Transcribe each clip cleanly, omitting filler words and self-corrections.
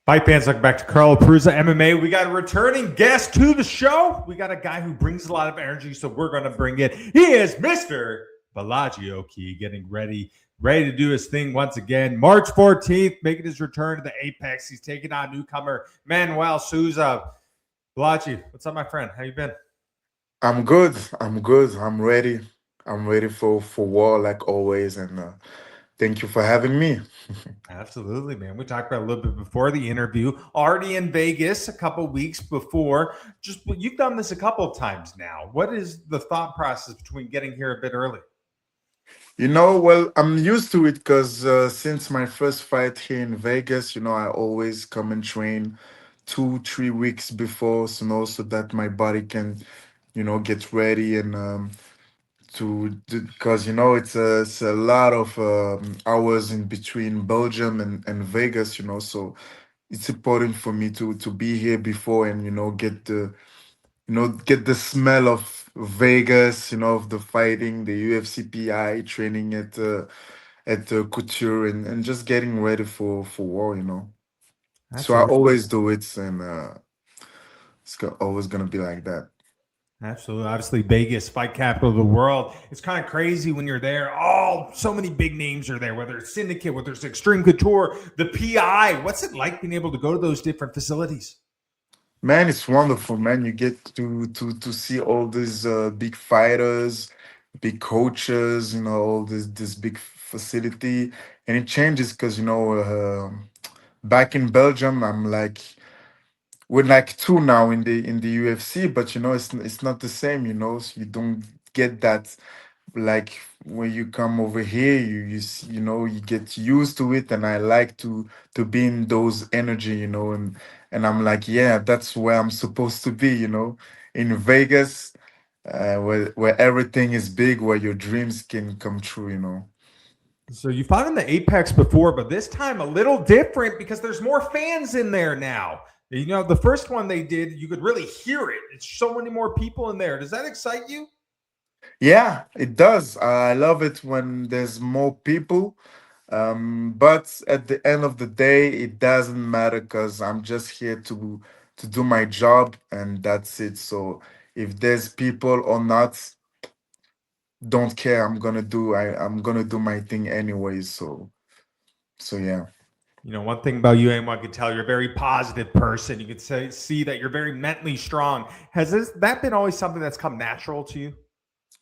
Fight fans, welcome back to Carlo Perusa MMA. We got a returning guest to the show. We got a guy who brings a lot of energy, so we're going to bring it. He is Mr. Bolaji Oki, getting ready to do his thing once again. March 14th, making his return to the Apex. He's taking on newcomer Manoel Sousa. Bolaji, what's up, my friend? How you been? I'm good. I'm good. I'm ready. I'm ready for war like always. And thank you for having me. Absolutely, man. We talked about a little bit before the interview. Already in Vegas a couple weeks before. Just you've done this a couple of times now. What is the thought process between getting here a bit early? Well, I'm used to it because since my first fight here in Vegas, I always come and train 2, 3 weeks before, so that my body can, get ready and because it's a lot of hours in between Belgium and Vegas, so it's important for me to be here before and get the smell of Vegas, of the fighting, the UFC PI training at Couture and just getting ready for war. So I Absolutely. always do it, and always gonna be like that. Absolutely. Obviously, Vegas, fight capital of the world. It's kind of crazy when you're there. Oh, so many big names are there, whether it's Syndicate, whether it's Extreme Couture, the PI. What's it like being able to go to those different facilities? Man, it's wonderful, man. You get to see all these big fighters, big coaches, all this big facility, and it changes because back in Belgium, we're like two now in the UFC, but it's not the same. So you don't get that like when you come over here, you get used to it, and I like to be in those energy, and I'm like, yeah, that's where I'm supposed to be, in Vegas, where everything is big, where your dreams can come true. So you fought in the Apex before, but this time a little different because there's more fans in there now. The first one they did, you could really hear it. It's so many more people in there. Does that excite you? Yeah, it does. I love it when there's more people. But at the end of the day, it doesn't matter because I'm just here to do my job and that's it. So if there's people or not, don't care. I'm gonna do my thing anyways. So yeah. One thing about you, anyone can tell you're a very positive person. You can see that you're very mentally strong. Has that been always something that's come natural to you?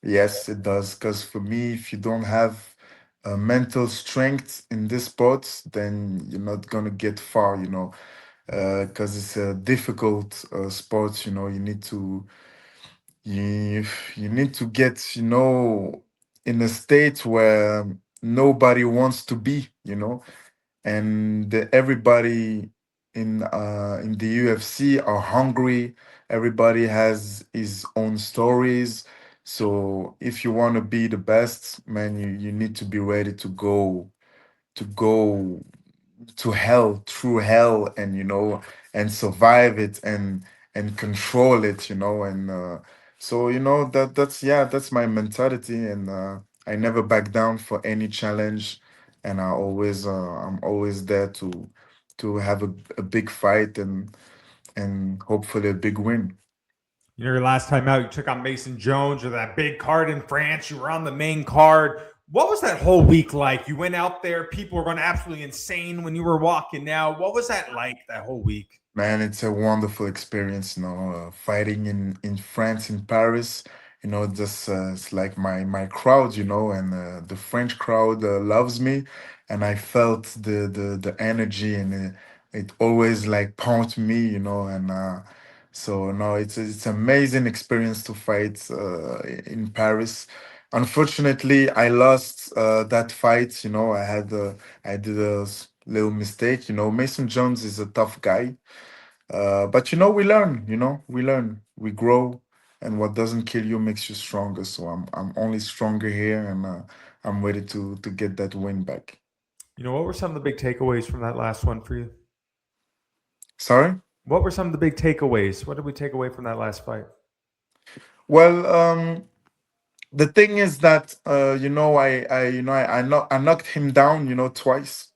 Yes, it does. Because for me, if you don't have mental strength in this sport, then you're not gonna get far. Because it's a difficult sport. You you need to get in a state where nobody wants to be. And everybody in the UFC are hungry. Everybody has his own stories. So if you want to be the best, man, you need to be ready to go to hell, through hell, and and survive it and control it, and so that's, yeah, that's my mentality, and I never back down for any challenge, and I'm always there to have a big fight and hopefully a big win. Your last time out, you took on Mason Jones or that big card in France. You were on the main card. What was that whole week like? You went out there, people were going absolutely insane when you were walking out. What was that like that whole week? Man, it's a wonderful experience, fighting in France, in Paris. Just it's like my crowd, and the French crowd loves me, and I felt the energy, and it always like pumped me, and so no, it's amazing experience to fight in Paris. Unfortunately, I lost that fight. I did little mistake. Mason Jones is a tough guy, but we learn, we grow, and what doesn't kill you makes you stronger. So I'm only stronger here, and I'm ready to get that win back. What were some of the big takeaways from that last one for you? Sorry. What were some of the big takeaways? What did we take away from that last fight? Well, the thing is that I knocked him down, twice,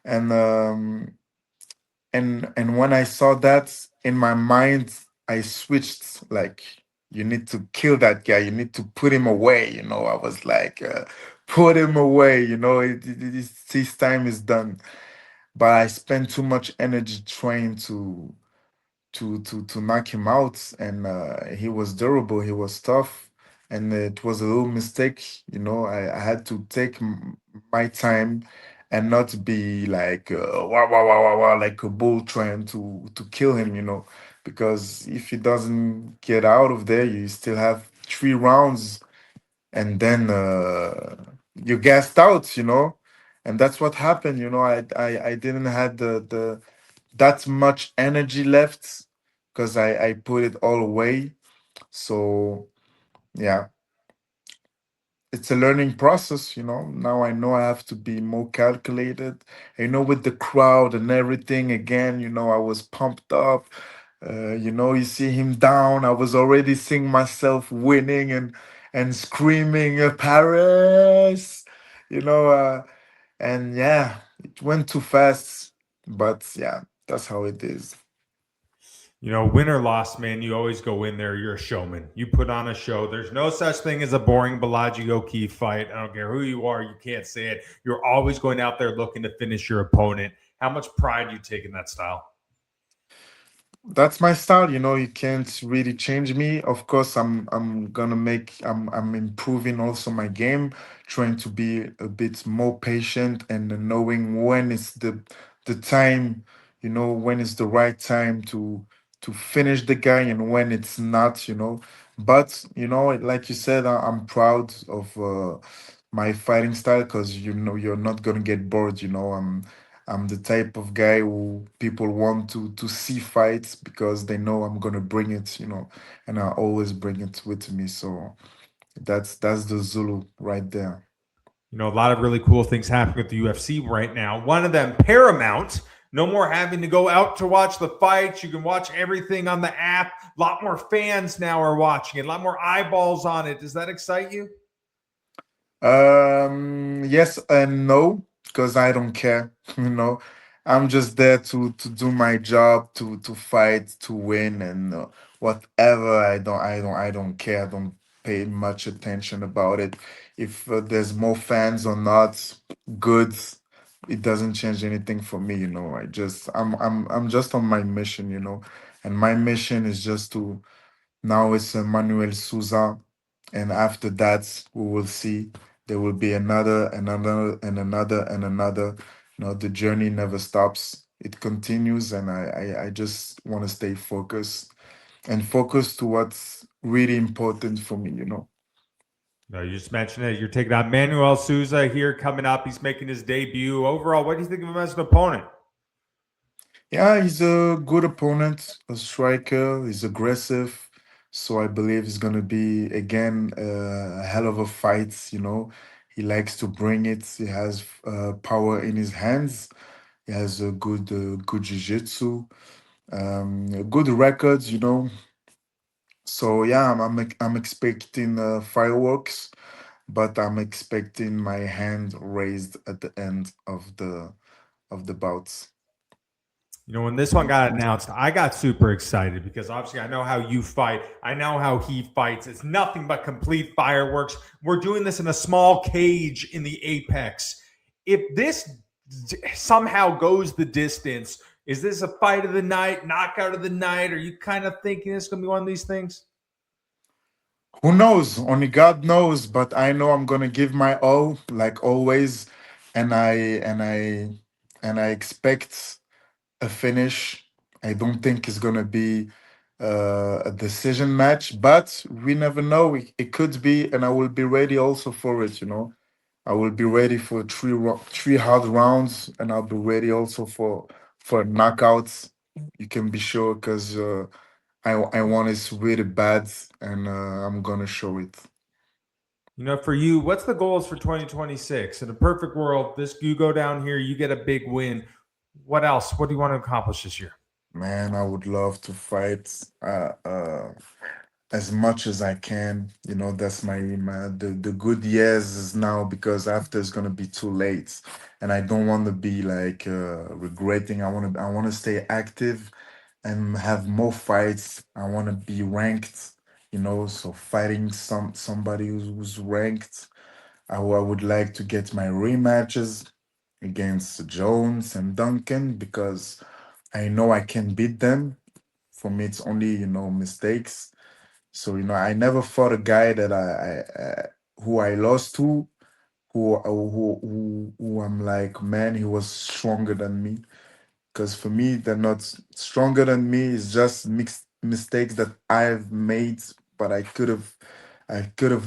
and and when I saw that in my mind, I switched like, you need to kill that guy, you need to put him away, I was like, put him away, his time is done. But I spent too much energy trying to knock him out, and he was durable, he was tough, and it was a little mistake. I had to take my time and not be like wah, wah, wah, wah, wah, like a bull trying to kill him, because if he doesn't get out of there, you still have 3 rounds, and then you gassed out, and that's what happened. I didn't have the that much energy left because I put it all away. So yeah, it's a learning process. Now I know I have to be more calculated. With the crowd and everything again, I was pumped up. You see him down. I was already seeing myself winning and screaming, Paris, you know, and yeah, it went too fast. But yeah, that's how it is. Win or loss, man, you always go in there. You're a showman. You put on a show. There's no such thing as a boring Bolaji Oki fight. I don't care who you are. You can't say it. You're always going out there looking to finish your opponent. How much pride you take in that style? That's my style. You can't really change me. Of course, I'm gonna make I'm improving also my game, trying to be a bit more patient and knowing when is the time, when is the right time to finish the guy and when it's not. But like you said, I'm proud of my fighting style, because you're not gonna get bored. I'm the type of guy who people want to see fights because they know I'm gonna bring it, and I always bring it with me. So that's the Zulu right there. A lot of really cool things happening with the UFC right now. One of them, Paramount. No more having to go out to watch the fights. You can watch everything on the app. A lot more fans now are watching it. A lot more eyeballs on it. Does that excite you? Yes and no, because I don't care. I'm just there to do my job, to fight, to win, and whatever. I don't care. I don't pay much attention about it. If there's more fans or not, good. It doesn't change anything for me. I'm just on my mission. And my mission is just to now it's Manoel Sousa, and after that, we will see. There will be another, another, and another, and another. The journey never stops. It continues, and I just want to stay focused and focus to what's really important for me. No, you just mentioned it. You're taking on Manoel Sousa here coming up. He's making his debut. Overall, what do you think of him as an opponent? Yeah, he's a good opponent, a striker. He's aggressive, so I believe it's gonna be again a hell of a fight. He likes to bring it. He has power in his hands. He has a good jiu-jitsu, good records. So yeah, I'm expecting fireworks, but I'm expecting my hand raised at the end of the bouts. When this one got announced, I got super excited because obviously I know how you fight. I know how he fights. It's nothing but complete fireworks. We're doing this in a small cage in the Apex. If this somehow goes the distance, is this a fight of the night, knockout of the night? Are you kind of thinking it's going to be one of these things? Who knows? Only God knows. But I know I'm gonna give my all, like always, and I expect a finish. I don't think it's gonna be a decision match, but we never know. It could be, and I will be ready also for it. I will be ready for three hard rounds, and I'll be ready also for knockouts. You can be sure, because I want it really bad, and I'm gonna show it. For you, what's the goals for 2026? In a perfect world, you go down here, you get a big win. What else? What do you want to accomplish this year? Man, I would love to fight as much as I can. You know, that's the good years is now, because after it's gonna be too late, and I don't want to be like regretting. I want to stay active and have more fights. I want to be ranked. You know, so fighting somebody who's ranked. I would like to get my rematches against Jones and Duncan, because I know I can beat them. For me, it's only, mistakes. So, I never fought a guy that who I lost to, who I'm like, man, he was stronger than me. Because for me, they're not stronger than me. It's just mixed mistakes that I've made, but I could have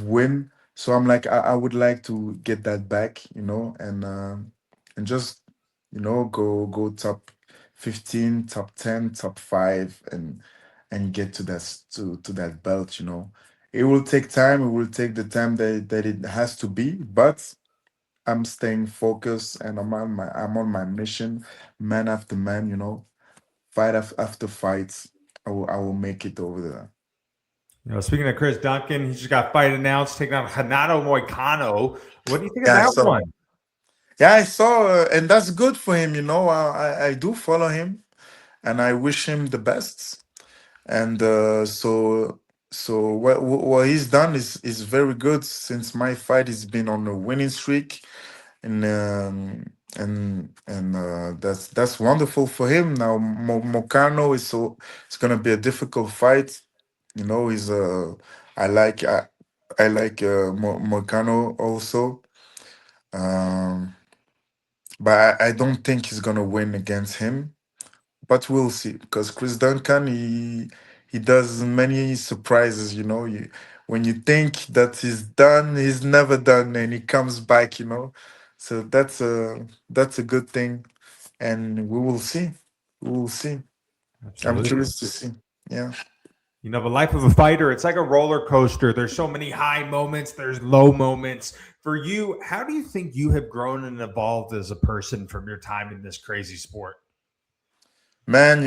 win. So I'm like, I would like to get that back, and just, go top 15, top 10, top 5, and get to to that belt. It will take time. It will take the time that it has to be, but I'm staying focused, and I'm on my mission, man after man. Fight after fight. I will make it over there. Speaking of Chris Duncan, he just got fight announced taking on Hanato Moicano. What do you think of Yeah, I that saw. one? Yeah, I saw, and that's good for him. I do follow him, and I wish him the best. And so what he's done is very good, since my fight has been on a winning streak, and that's wonderful for him. Now Mocano is, so it's gonna be a difficult fight. He's I like Mocano also. Um, but I don't think he's gonna win against him. But we'll see, because Chris Duncan, he does many surprises. When you think that he's done, he's never done, and he comes back. So that's a good thing, and we will see. We will see. I'm Absolutely. curious to see. Yeah. The life of a fighter, it's like a roller coaster. There's so many high moments, there's low moments. For you, how do you think you have grown and evolved as a person from your time in this crazy sport? Man,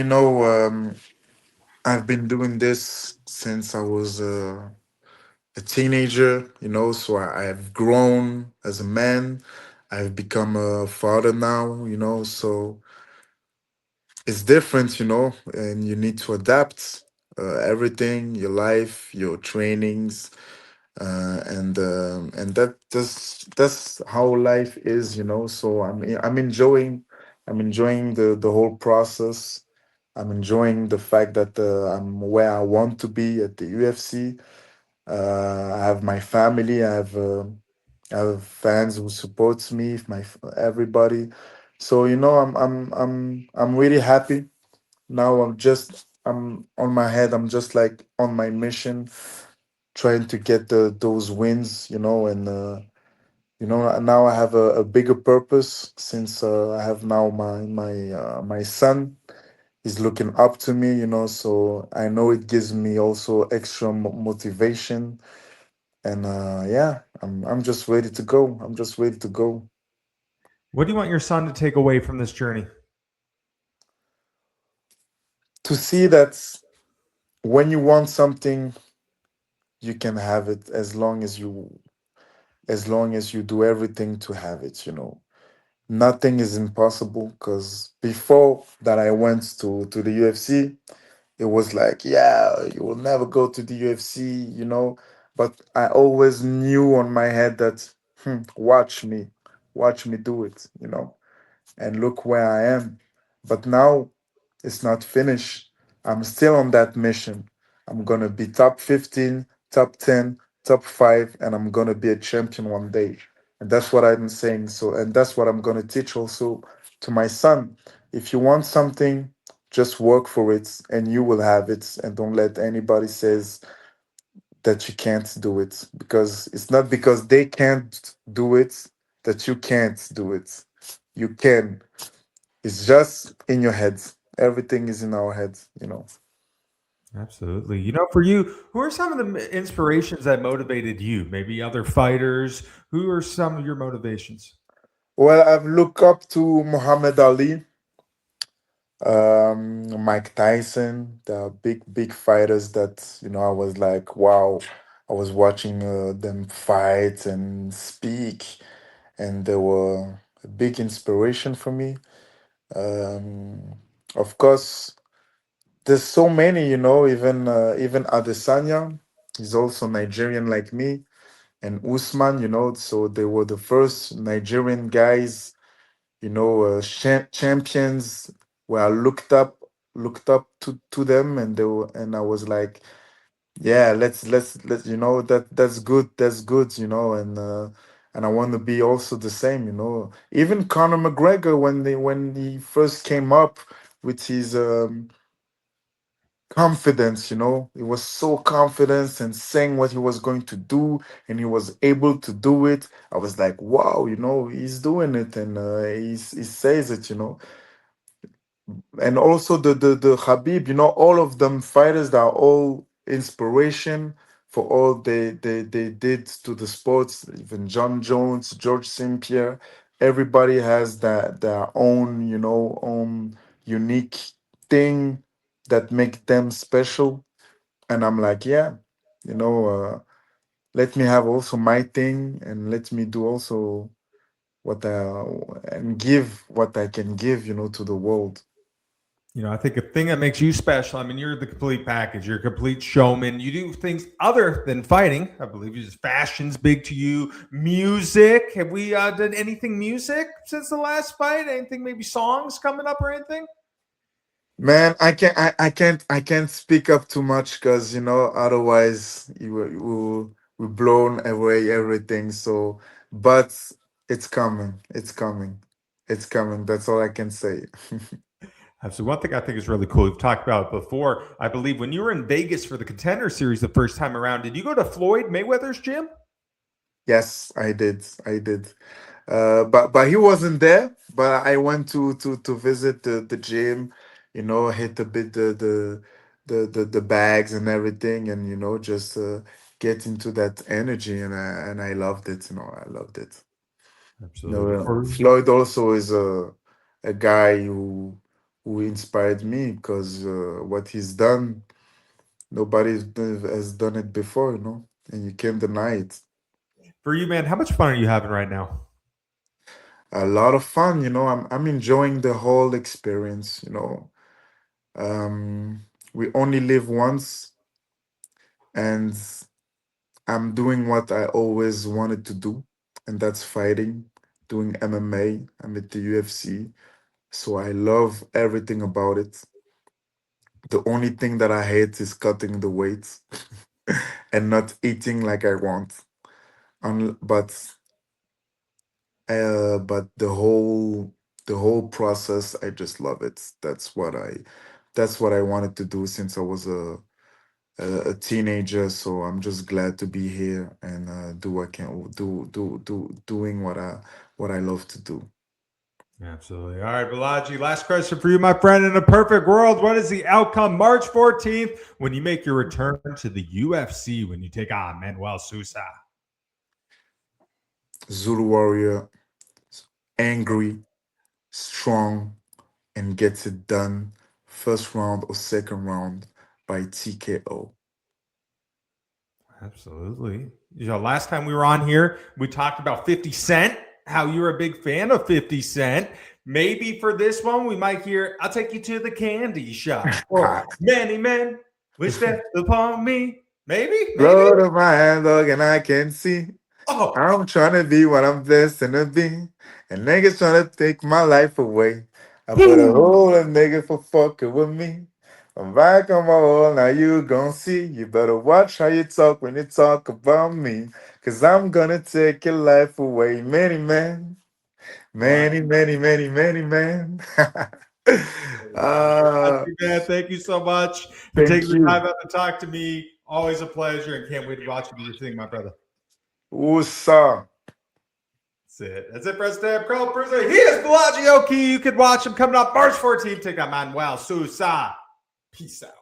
I've been doing this since I was a teenager, so I've grown as a man. I've become a father now, so it's different, and you need to adapt everything, your life, your trainings, and that's how life is, So I'm enjoying the whole process. I'm enjoying the fact that I'm where I want to be at the UFC. I have my family. I have fans who supports me. Everybody. So I'm really happy now. I'm on my head. I'm just like on my mission, trying to get those wins. And now I have a bigger purpose, since I have now my son. He's looking up to me. So I know it gives me also extra motivation, and yeah, I'm just ready to go. I'm just ready to go. What do you want your son to take away from this journey? To see that when you want something, you can have it, as long as you do everything to have it. Nothing is impossible, because before that I went to the UFC, it was like, yeah, you will never go to the UFC. But I always knew on my head that, watch me do it. And look where I am. But now it's not finished. I'm still on that mission. I'm going to be top 15, top 10, top 5, and I'm going to be a champion one day. And that's what I'm saying. So, and that's what I'm going to teach also to my son. If you want something, just work for it and you will have it. And don't let anybody says that you can't do it, because it's not because they can't do it that you can't do it. You can. It's just in your head. Everything is in our heads. Absolutely. For you, who are some of the inspirations that motivated you? Maybe other fighters. Who are some of your motivations? Well, I've looked up to Muhammad Ali. Mike Tyson, the big fighters that I was like, wow, I was watching them fight and speak, and they were a big inspiration for me. Um, of course, there's so many, even Adesanya, he's also Nigerian like me, and Usman, so they were the first Nigerian guys, champions where I looked up to them, and and I was like, yeah, let's that's good, and I want to be also the same, even Conor McGregor when he first came up with his confidence, he was so confident and saying what he was going to do, and he was able to do it. I was like, wow, he's doing it, and he says it, and also the Habib, all of them fighters that are all inspiration for all they did to the sports. Even John Jones, George St. Pierre, everybody has their own, own unique thing that make them special. And I'm like, yeah, let me have also my thing, and let me do also what I and give what I can give, to the world. I think a thing that makes you special, I mean, you're the complete package. You're a complete showman. You do things other than fighting. I believe fashion's big to you. Music. Have we done anything music since the last fight? Anything, maybe songs coming up or anything? Man, I can't speak up too much because otherwise we blown away everything. So, but it's coming. That's all I can say. So one thing I think is really cool, we've talked about it before. I believe when you were in Vegas for the Contender Series the first time around, did you go to Floyd Mayweather's gym? Yes, I did. But he wasn't there. But I went to visit the gym, hit a bit the bags and everything, and just get into that energy, and I loved it. I loved it. Absolutely. Floyd also is a guy who inspired me because what he's done, nobody has done it before, and you can't deny it. For you, man, how much fun are you having right now? A lot of fun, I'm enjoying the whole experience. We only live once, and I'm doing what I always wanted to do, and that's fighting, doing MMA. I'm at the UFC, so I love everything about it. The only thing that I hate is cutting the weight and not eating like I want. But the whole process, I just love it. That's what I wanted to do since I was a teenager. So I'm just glad to be here and do what I can doing what I love to do. Absolutely. All right, Balaji, last question for you, my friend. In a perfect world, what is the outcome March 14th when you make your return to the UFC when you take on Manuel Sousa? Zulu Warrior, angry, strong, and gets it done. First round or second round by TKO. Absolutely. Last time we were on here, we talked about 50 Cent, how you're a big fan of 50 Cent. Maybe for this one, we might hear, I'll take you to the candy shop. Or many men wish that upon me. Maybe. Blood of my hand, dog, and I can see. Oh, I'm trying to be what I'm destined to be. And niggas trying to take my life away. I put a hole in nigga for fucking with me. I'm back on my hole, now you gon' see. You better watch how you talk when you talk about me. Cause I'm gonna take your life away. Many men, well, many men. Balaji, uh, man, thank you so much for thank taking the time you. out to talk to me. Always a pleasure, and can't wait to watch you do your thing, my brother. Woosah. That's it. That's it for us today. I'm Carl Bruiser. He is Bolaji Oki. You can watch him coming up March 14th. Take on Manuel Sousa. Peace out.